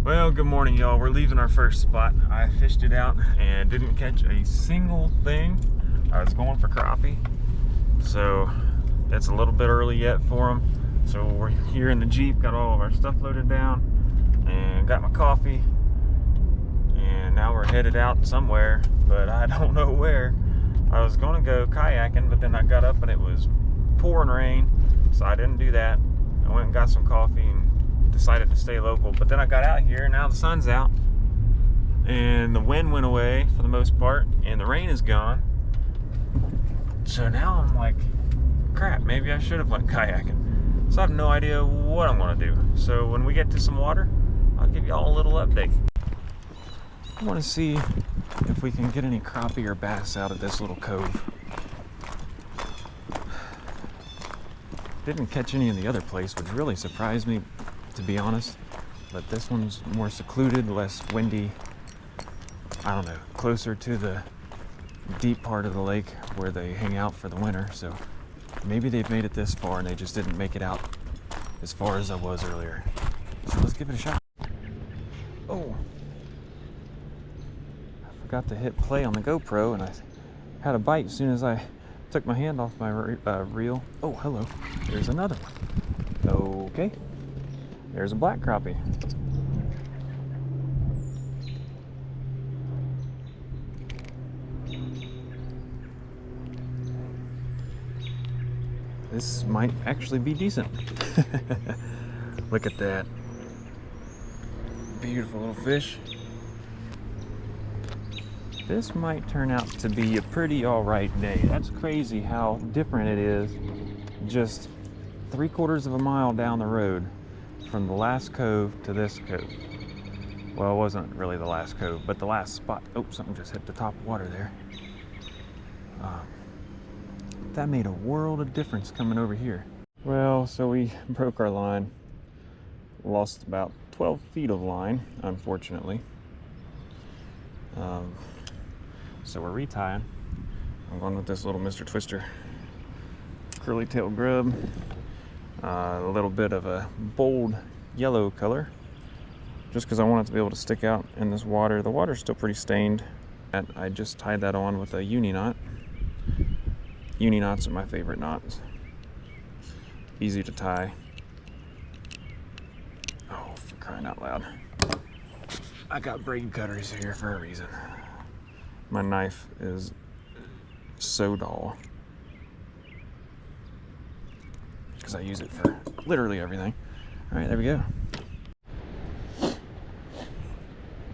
Well, good morning, y'all. We're leaving our first spot. I fished it out and didn't catch a single thing. I was going for crappie, so it's a little bit early yet for them. So we're here in the Jeep, got all of our stuff loaded down, and got my coffee. And now we're headed out somewhere, but I don't know where. I was going to go kayaking, but then I got up and it was pouring rain, so I didn't do that. I went and got some coffee and decided to stay local, but then I got out here and now the sun's out and the wind went away for the most part and the rain is gone. So now I'm like, crap, maybe I should have went kayaking. So I have no idea what I'm going to do. So when we get to some water, I'll give y'all a little update. I want to see if we can get any crappie or bass out of this little cove. Didn't catch any in the other place, which really surprised me, to be honest, but this one's more secluded, less windy. I don't know, closer to the deep part of the lake where they hang out for the winter, so maybe they've made it this far and they just didn't make it out as far as I was earlier. So let's give it a shot. Oh, I forgot to hit play on the GoPro and I had a bite as soon as I took my hand off my reel. Oh, hello, there's another one. Okay. There's a black crappie. This might actually be decent. Look at that. Beautiful little fish. This might turn out to be a pretty alright day. That's crazy how different it is just 3/4 of a mile down the road from the last cove to this cove. Well, it wasn't really the last cove, but the last spot. Oh, something just hit the top of water there. That made a world of difference coming over here. Well, so we broke our line. Lost about 12 feet of line, unfortunately. So we're retying. I'm going with this little Mr. Twister curly tail grub. A little bit of a bold yellow color, just because I want it to be able to stick out in this water. The water's still pretty stained. I just tied that on with a uni knot. Uni knots are my favorite knots. Easy to tie. Oh, for crying out loud. I got braid cutters here for a reason. My knife is so dull, because I use it for literally everything. All right, there we go.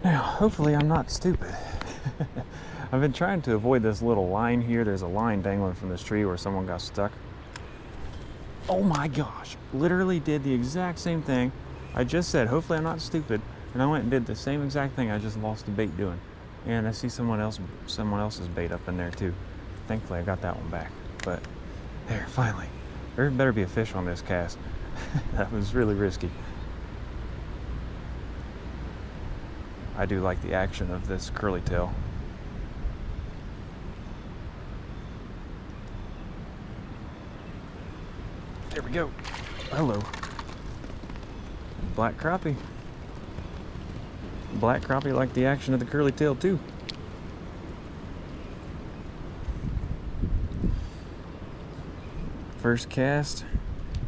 Now, hopefully I'm not stupid. I've been trying to avoid this little line here. There's a line dangling from this tree where someone got stuck. Oh my gosh, literally did the exact same thing. I just said, hopefully I'm not stupid, and I went and did the same exact thing I just lost the bait doing. And I see someone else's bait up in there too. Thankfully I got that one back, but there, finally. There better be a fish on this cast. That was really risky. I do like the action of this curly tail. There we go. Hello. Black crappie. Black crappie like the action of the curly tail too. First cast,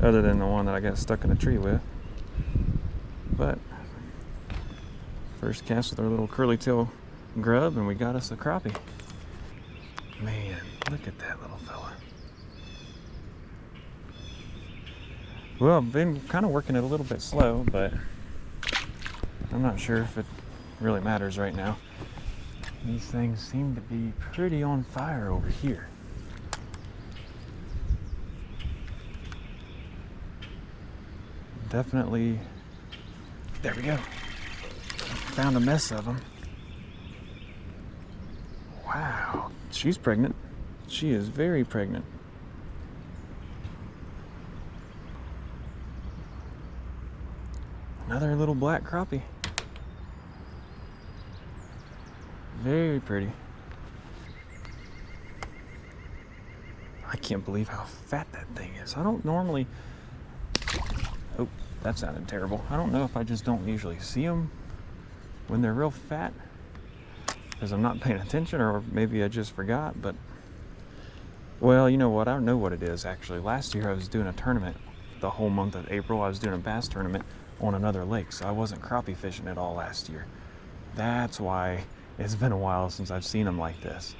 other than the one that I got stuck in a tree with. But first cast with our little curly tail grub, and we got us a crappie. Man, look at that little fella. Well, I've been kind of working it a little bit slow, but I'm not sure if it really matters right now. These things seem to be pretty on fire over here. Definitely, there we go. Found a mess of them. Wow, she's pregnant. She is very pregnant. Another little black crappie. Very pretty. I can't believe how fat that thing is. I don't normally... Oh, that sounded terrible. I don't know if I just don't usually see them when they're real fat, because I'm not paying attention, or maybe I just forgot, but well, you know what, I know what it is actually. Last year I was doing a tournament the whole month of April. I was doing a bass tournament on another lake, so I wasn't crappie fishing at all last year. That's why it's been a while since I've seen them like this.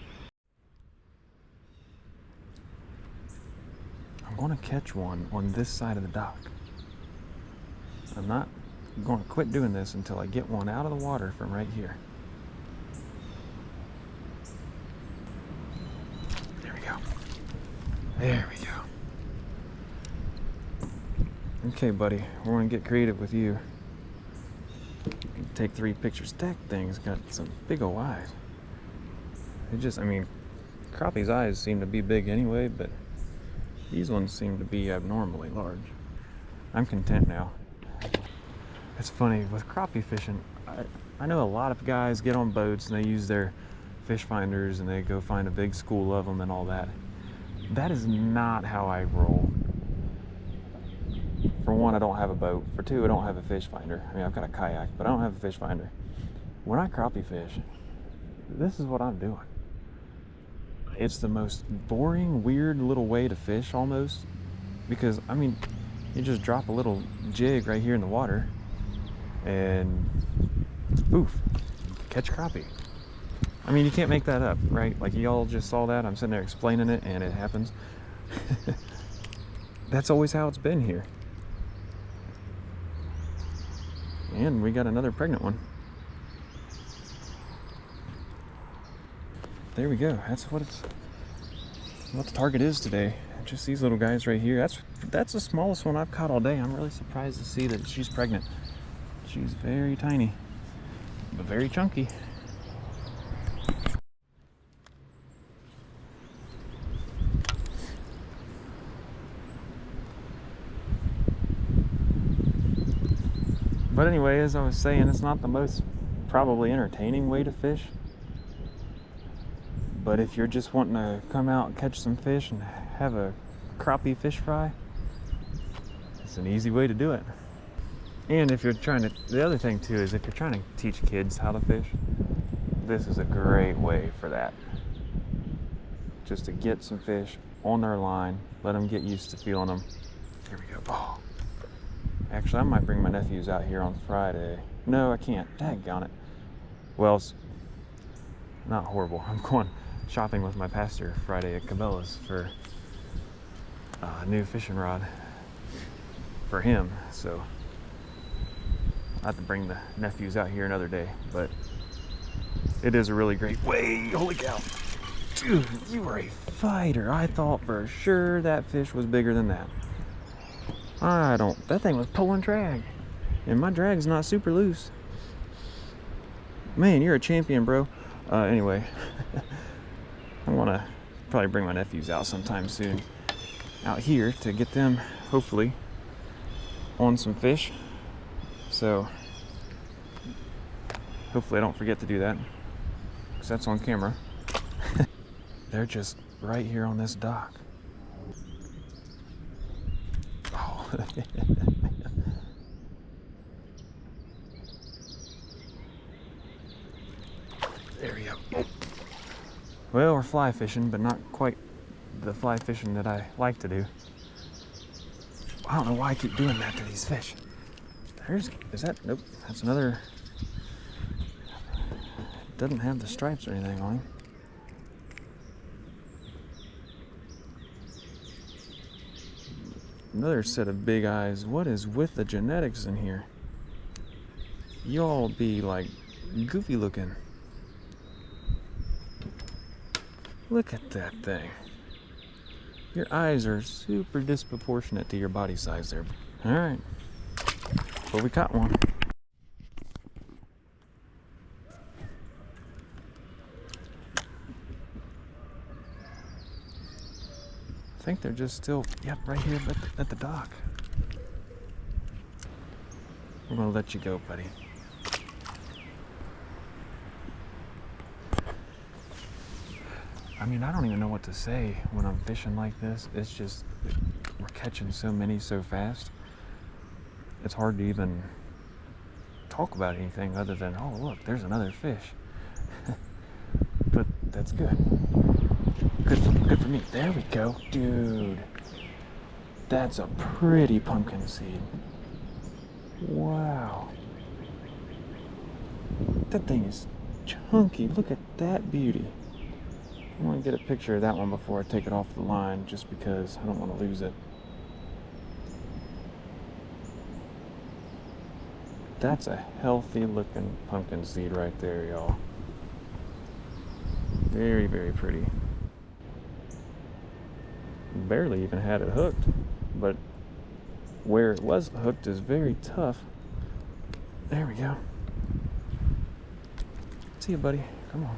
I'm going to catch one on this side of the dock. I'm not going to quit doing this until I get one out of the water from right here. There we go. There we go. Okay, buddy, we're going to get creative with you. Take 3 pictures. That thing's got some big ol' eyes. It just, I mean, crappie's eyes seem to be big anyway, but these ones seem to be abnormally large. I'm content now. It's funny, with crappie fishing, I know a lot of guys get on boats and they use their fish finders and they go find a big school of them and all that. That is not how I roll. For one, I don't have a boat. For two, I don't have a fish finder. I mean, I've got a kayak, but I don't have a fish finder. When I crappie fish, this is what I'm doing. It's the most boring, weird little way to fish almost, because I mean, you just drop a little jig right here in the water and poof, catch crappie. I mean, you can't make that up, right? Like, y'all just saw that. I'm sitting there explaining it and it happens. That's always how it's been here. And we got another pregnant one. There we go. That's what the target is today. Just these little guys right here. That's the smallest one I've caught all day. I'm really surprised to see that she's pregnant. She's very tiny, but very chunky. But anyway, as I was saying, it's not the most probably entertaining way to fish. But if you're just wanting to come out and catch some fish and have a crappie fish fry, it's an easy way to do it. And if you're trying to, the other thing too is if you're trying to teach kids how to fish, this is a great way for that. Just to get some fish on their line, let them get used to feeling them. Here we go. Oh. Actually, I might bring my nephews out here on Friday. No, I can't. Daggone it. Well, it's not horrible. I'm going shopping with my pastor Friday at Cabela's for a new fishing rod for him. So I have to bring the nephews out here another day. But it is a really great way. Holy cow. Dude, you are a fighter. I thought for sure that fish was bigger than that. That thing was pulling drag. And my drag's not super loose. Man, you're a champion, bro. Anyway, I want to probably bring my nephews out sometime soon out here to get them, hopefully, on some fish. So, hopefully I don't forget to do that, because that's on camera. They're just right here on this dock. Oh. There we go. Oh. Well, we're fly fishing, but not quite the fly fishing that I like to do. I don't know why I keep doing that to these fish. Nope, that's another. Doesn't have the stripes or anything on him. Another set of big eyes. What is with the genetics in here? Y'all be like goofy looking. Look at that thing. Your eyes are super disproportionate to your body size there. All right. Well, we caught one. I think they're just still, yep, right here at the dock. I'm gonna let you go, buddy. I mean, I don't even know what to say when I'm fishing like this. It's just, we're catching so many so fast. It's hard to even talk about anything other than, oh look, there's another fish. But that's good. Good for me. There we go. Dude, that's a pretty pumpkin seed. Wow. That thing is chunky. Look at that beauty. I want to get a picture of that one before I take it off the line, just because I don't want to lose it. That's a healthy looking pumpkin seed right there, y'all. Very, very pretty. Barely even had it hooked, but where it was hooked is very tough. There we go. See you, buddy. Come on.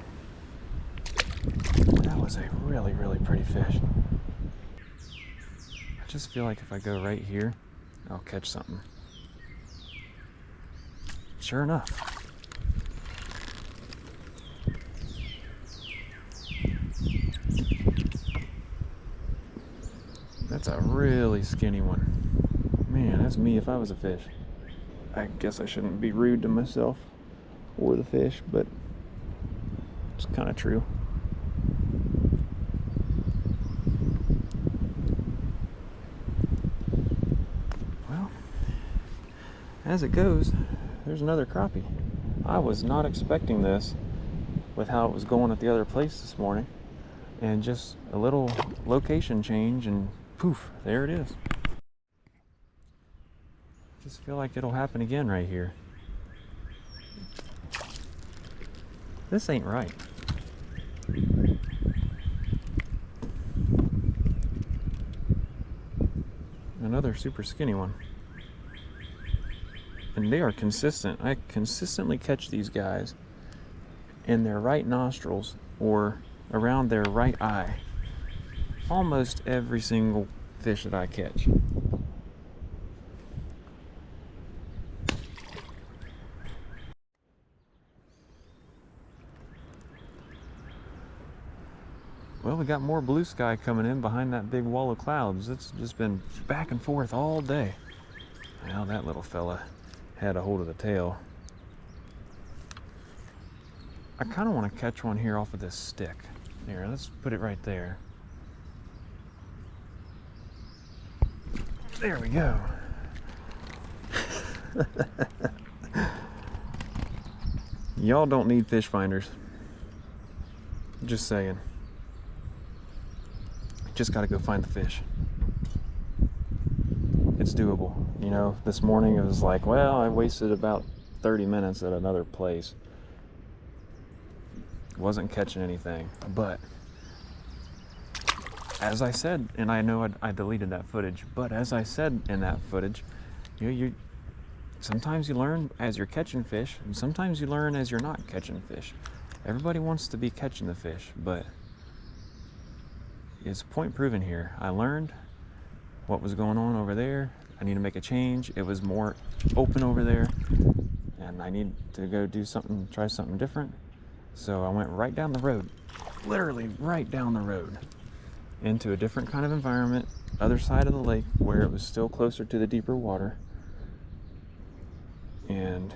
That was a really, really pretty fish. I just feel like if I go right here, I'll catch something. Sure enough. That's a really skinny one. Man, that's me if I was a fish. I guess I shouldn't be rude to myself or the fish, but it's kind of true. Well, as it goes, there's another crappie. I was not expecting this with how it was going at the other place this morning, and just a little location change and poof, there it is. Just feel like it'll happen again right here. This ain't right. Another super skinny one. And they are consistent. I consistently catch these guys in their right nostrils or around their right eye almost every single fish that I catch. Well, we got more blue sky coming in behind that big wall of clouds. It's just been back and forth all day. Well, that little fella had a hold of the tail. I kind of want to catch one here off of this stick. Here, let's put it right there. There we go. Y'all don't need fish finders. Just saying. Just got to go find the fish. It's doable. You know, this morning it was like, well, I wasted about 30 minutes at another place. Wasn't catching anything, but as I said, and I know I deleted that footage, but as I said in that footage, you sometimes you learn as you're catching fish, and sometimes you learn as you're not catching fish. Everybody wants to be catching the fish, but it's point proven here. I learned what was going on over there. I need to make a change. It was more open over there, and I need to go do something, try something different. So I went right down the road, literally right down the road, into a different kind of environment, other side of the lake, where it was still closer to the deeper water. And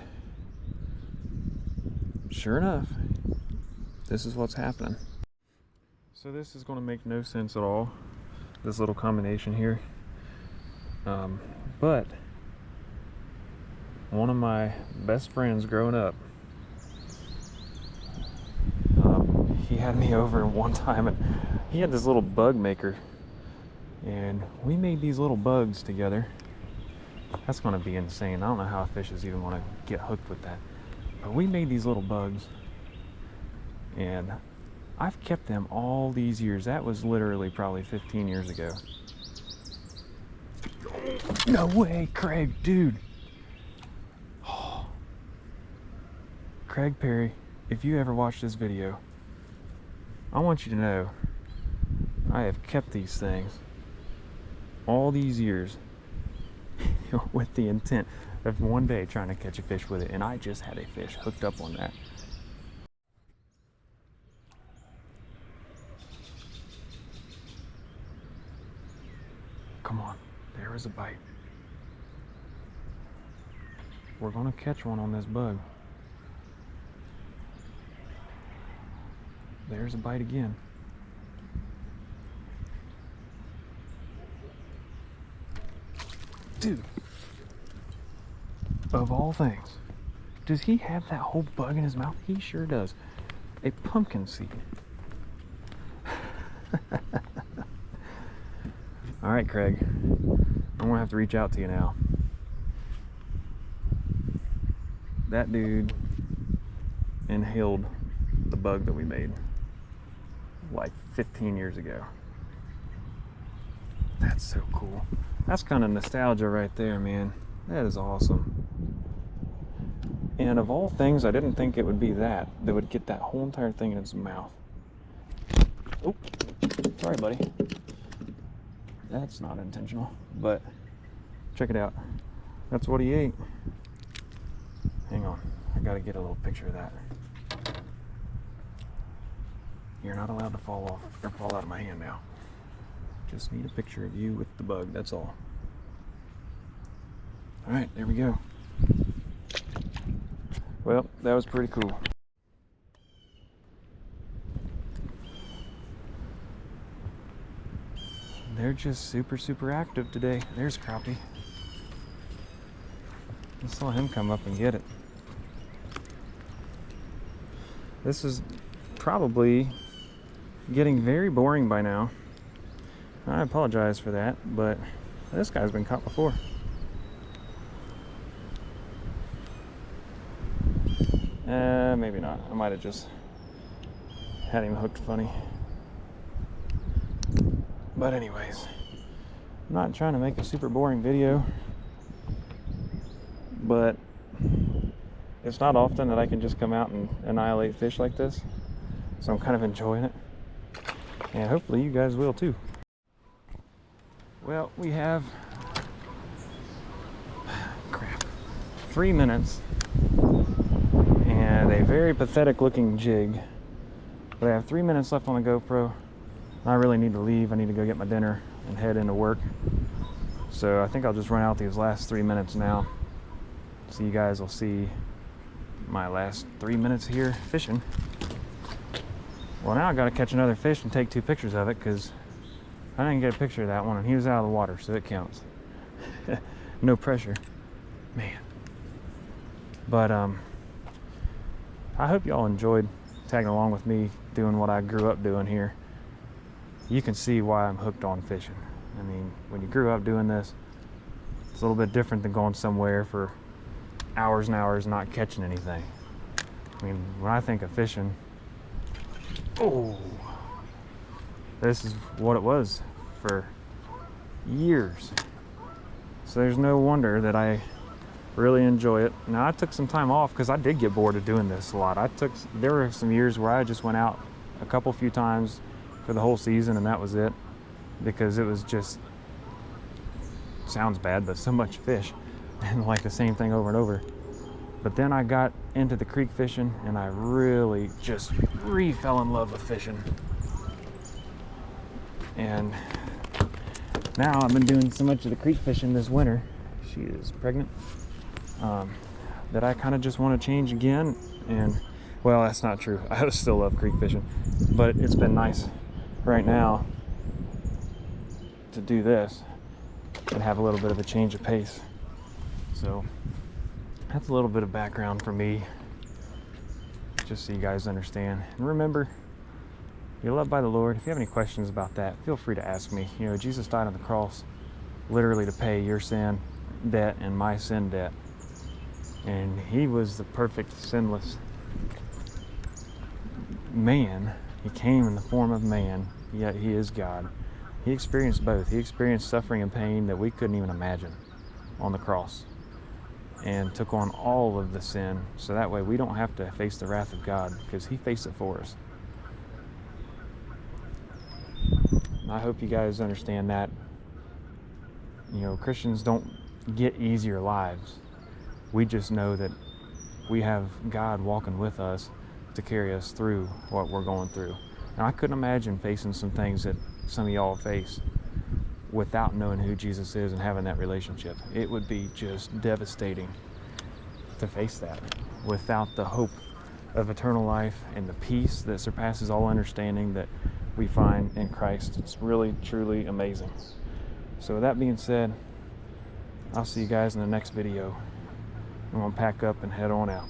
sure enough, this is what's happening. So this is going to make no sense at all, this little combination here. But one of my best friends growing up, he had me over one time, and he had this little bug maker, and we made these little bugs together. That's going to be insane. I don't know how fishes even want to get hooked with that, but we made these little bugs, and I've kept them all these years. That was literally probably 15 years ago. No way, Craig, dude. Oh. Craig Perry, if you ever watch this video, I want you to know I have kept these things all these years with the intent of one day trying to catch a fish with it, and I just had a fish hooked up on that. Come on, there is a bite. we're gonna catch one on this bug. There's a bite again. Dude, of all things, does he have that whole bug in his mouth? He sure does. A pumpkin seed. All right, Craig, I'm gonna have to reach out to you now. That dude inhaled the bug that we made like 15 years ago. That's so cool. That's kind of nostalgia right there, man. That is awesome. And of all things, I didn't think it would be that would get that whole entire thing in its mouth. Oh, sorry, buddy. That's not intentional, but check it out. That's what he ate. Hang on, I gotta get a little picture of that. You're not allowed to fall off or fall out of my hand now. Just need a picture of you with the bug, that's all. All right, there we go. Well, that was pretty cool. They're just super active today. There's Crappie. Let's let him come up and get it. This is probably getting very boring by now. I apologize for that, but this guy's been caught before. Maybe not. I might have just had him hooked funny. But anyways, I'm not trying to make a super boring video, but it's not often that I can just come out and annihilate fish like this, so I'm kind of enjoying it, and hopefully you guys will too. Well, we have 3 minutes and a very pathetic looking jig, but I have 3 minutes left on the GoPro. I really need to leave. I need to go get my dinner and head into work, so I think I'll just run out these last 3 minutes now, so you guys will see my last 3 minutes here fishing. Well, now I got to catch another fish and take 2 pictures of it, because I didn't get a picture of that one and he was out of the water, so it counts. No pressure, man. But I hope y'all enjoyed tagging along with me doing what I grew up doing here. You can see why I'm hooked on fishing. I mean, when you grew up doing this, it's a little bit different than going somewhere for hours and hours not catching anything. I mean, when I think of fishing, oh, this is what it was for years. So there's no wonder that I really enjoy it. Now, I took some time off because I did get bored of doing this a lot. There were some years where I just went out a few times for the whole season and that was it, because it was just, sounds bad, but so much fish and like the same thing over and over. But then I got into the creek fishing and I really just fell in love with fishing. And now I've been doing so much of the creek fishing this winter, she is pregnant, that I kind of just want to change again. And well, that's not true. I still love creek fishing, but it's been nice right now to do this and have a little bit of a change of pace. So that's a little bit of background for me, just so you guys understand. And remember, you're loved by the Lord. If you have any questions about that, feel free to ask me. You know, Jesus died on the cross literally to pay your sin debt and my sin debt. And he was the perfect, sinless man. He came in the form of man, yet he is God. He experienced both. He experienced suffering and pain that we couldn't even imagine on the cross, and took on all of the sin, so that way we don't have to face the wrath of God, because he faced it for us. And I hope you guys understand that. You know, Christians don't get easier lives. We just know that we have God walking with us to carry us through what we're going through. And I couldn't imagine facing some things that some of y'all face without knowing who Jesus is and having that relationship. It would be just devastating. to face that without the hope of eternal life and the peace that surpasses all understanding that we find in Christ. It's really, truly amazing. So with that being said, I'll see you guys in the next video. I'm gonna pack up and head on out.